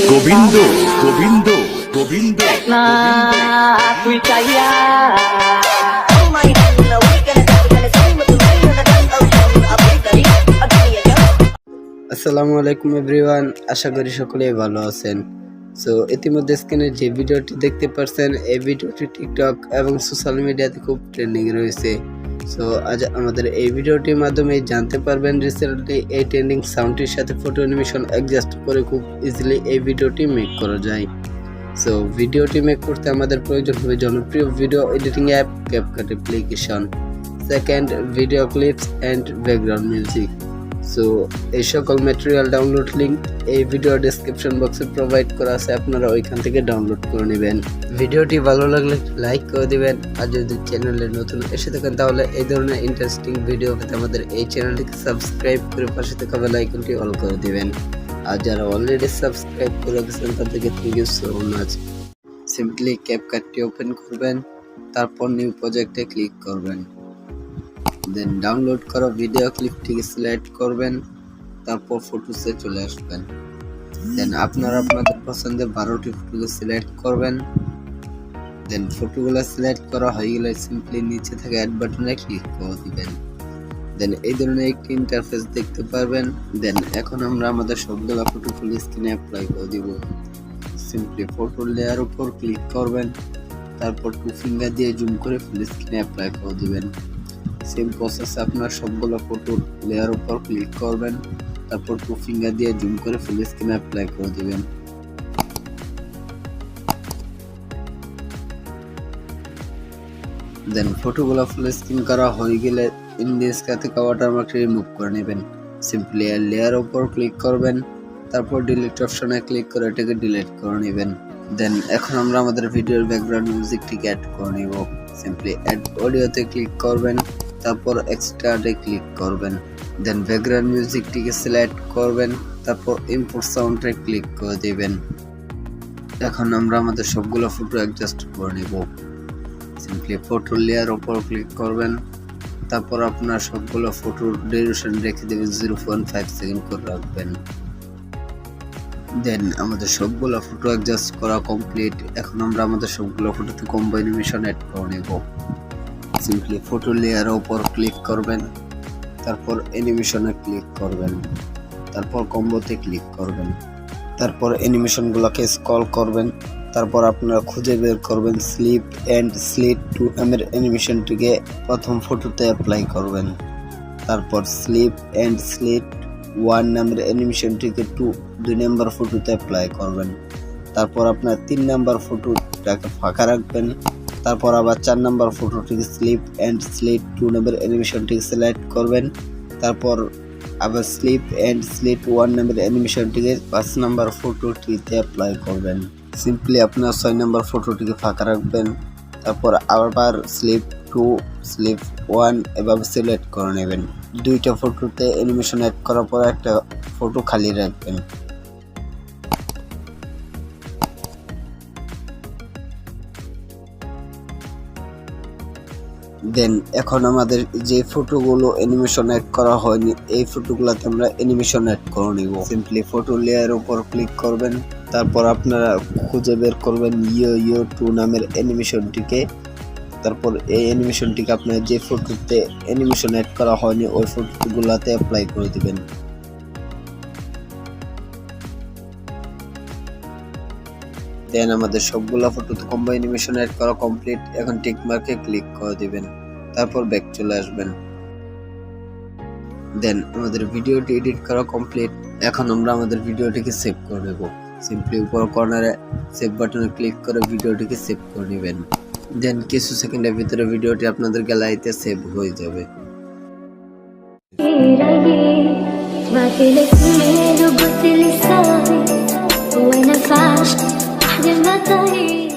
গোবিন্দ গোবিন্দ গোবিন্দ তুই চাইয়া আসসালামু আলাইকুম এভরিওয়ান, আশা করি সকলেই ভালো আছেন। সো ইতিমধ্যে স্ক্রিনে যে ভিডিওটি দেখতে পাচ্ছেন, এই ভিডিওটি টিকটক এবং সোশ্যাল মিডিয়াতে খুব ট্রেন্ডিং রয়েছে। সো আজ আমাদের এই ভিডিওটির মাধ্যমে জানতে পারবেন রিসেন্টলি এই ট্রেন্ডিং সাউন্ডটির সাথে ফটো অ্যানিমেশন অ্যাডজাস্ট করে খুব ইজিলি এই ভিডিওটি মেক করা যায়। সো ভিডিওটি মেক করতে আমাদের প্রয়োজন হবে জনপ্রিয় video editing app CapCut application, second video clips and background music. So এই সকল ম্যাটেরিয়াল ডাউনলোড লিঙ্ক এই ভিডিও ডেসক্রিপশন বক্সে প্রোভাইড করা আছে, আপনারা ওইখান থেকে ডাউনলোড করে নেবেন। ভিডিওটি ভালো লাগলে লাইক করে দিবেন, আর যদি চ্যানেলে নতুন এসে থাকেন তাহলে এই ধরনের ইন্টারেস্টিং ভিডিও পেতে আমাদের এই চ্যানেলটিকে সাবস্ক্রাইব করে পাশে থাকা বেল আইকনটি অল করে দিবেন। আর যারা অলরেডি সাবস্ক্রাইব করে রেখেছেন তাদেরকে thank you so much. Simply ক্যাপকাটটি ওপেন করবেন, তারপর নিউ প্রজেক্টে ক্লিক করবেন, দেন ডাউনলোড করা ভিডিও ক্লিপটিকে সিলেক্ট করবেন, তারপর ফটোসে চলে আসবেন। দেন আপনারা আপনাদের পছন্দের 12টি ফটোকে সিলেক্ট করবেন। দেন ফটোগুলো সিলেক্ট করা হয়ে গেলে সিম্পলি নিচে থাকা অ্যাড বাটনে ক্লিক করে দিবেন। দেন এই ধরনের একটি ইন্টারফেস দেখতে পারবেন। দেন এখন আমরা আমাদের সবগুলো ফটো ফুল স্ক্রিনে অ্যাপ্লাই করে দিব। সিম্পলি ফটো লেয়ার উপর ক্লিক করবেন, তারপর টু ফিঙ্গার দিয়ে জুম করে ফুল স্ক্রিনে অ্যাপ্লাই করে দিবেন। সেম প্রসেসে আপনার সবগুলো ফটো লেয়ার উপর ক্লিক করবেন, তারপর টু ফিঙ্গার দিয়ে জুম করে ফুল স্ক্রিনে অ্যাপ্লাই করে দিবেন। দেন ফটোগুলো ফুল স্ক্রিন করা হয়ে গেলে ইন্ডিস্কা থেকে ওয়াটারমার্কটি রিমুভ করে নেবেন। সিম্পলি লেয়ার উপর ক্লিক করবেন, তারপর ডিলিট অপশনে ক্লিক করে এটাকে ডিলিট করে নেবেন। দেন এখন আমরা আমাদের ভিডিওর ব্যাকগ্রাউন্ড মিউজিকটিকে অ্যাড করে নেব। সিম্পলি অ্যাড অডিওতে ক্লিক করবেন, তারপর এক্সট্রাতে ক্লিক করবেন। দেন ব্যাকগ্রাউন্ড মিউজিকটিকে সিলেক্ট করবেন, তারপর ইম্পোর্ট সাউন্ডে ক্লিক করে দিবেন। এখন আমরা আমাদের সবগুলো ফটো অ্যাডজাস্ট করে নেব। সিম্পলি ফটো লেয়ার উপর ক্লিক করবেন, তারপর আপনার সবগুলো ফটোর ডিউরেশন রেখে দেবেন 0.5 সেকেন্ড করে রাখবেন। দেন আমাদের সবগুলো ফটো অ্যাডজাস্ট করা কমপ্লিট। এখন আমরা আমাদের সবগুলো ফটোতে কম্বো অ্যানিমেশন অ্যাড করে নেব। সিম্পলি ফটো লেয়ার উপর ক্লিক করবেন, তারপর অ্যানিমেশনে ক্লিক করবেন, তারপর কম্বোতে ক্লিক করবেন, তারপর অ্যানিমেশনগুলোকে স্ক্রল করবেন, তারপর আপনারা খুঁজে বের করবেন স্লিপ অ্যান্ড স্লিট 2M এর অ্যানিমেশনটিকে প্রথম ফটোতে অ্যাপ্লাই করবেন, তারপর স্লিপ অ্যান্ড স্লিট 1 নামের অ্যানিমেশনটিকে 2 নম্বর ফটোতে অ্যাপ্লাই করবেন, তারপর আপনার 3 নম্বর ফটোটাকে ফাঁকা রাখবেন, তারপর আবার 4 নম্বর ফটোটিকে স্লিপ অ্যান্ড স্লিট 2 নম্বর অ্যানিমেশনটিকে সিলেক্ট করবেন, তারপর আবার স্লিপ অ্যান্ড স্লিট 1 নম্বর অ্যানিমেশনটিকে 5 নম্বর ফটোটিতে অ্যাপ্লাই করবেন। সিম্পলি আপনার 6 নম্বর ফটোটিকে ফাঁকা রাখবেন, তারপর আবার স্লিপ 2 স্লিপ 1 এভাবে সিলেক্ট করে নেবেন। দুইটা ফটোতে অ্যানিমেশন অ্যাড করার পর একটা ফটো খালি রাখবেন। দেন এখন আমাদের যে ফটোগুলো অ্যানিমেশন অ্যাড করা হয়নি এই ফটোগুলোতে আমরা অ্যানিমেশন অ্যাড করে নিব। সিম্পলি ফটো লেয়ার উপর ক্লিক করবেন, তারপর আপনারা খুঁজে বের করবেন ইয়ো 2 নামের অ্যানিমেশনটিকে, তারপর এই অ্যানিমেশনটিকে আপনার যে ফটোতে অ্যানিমেশন অ্যাড করা হয়নি ওই ফটোগুলোতে অ্যাপ্লাই করে দিবেন। দেন আমাদের সবগুলো ফটোতে কম্বো অ্যানিমেশন অ্যাড করা কমপ্লিট। এখন টিক মার্কে ক্লিক করে দিবেন, তারপর ব্যাক চলে আসবেন। দেন আমাদের ভিডিওটি এডিট করা কমপ্লিট। এখন আমরা আমাদের ভিডিওটিকে সেভ করে নেব। সিম্পলি উপর কর্নারে সেভ বাটনে ক্লিক করে ভিডিওটিকে সেভ করে নেবেন। দেন কিছু সেকেন্ডের ভিতরে ভিডিওটি আপনাদের গ্যালারিতে সেভ হয়ে যাবে। وين فاش واحد المطاهي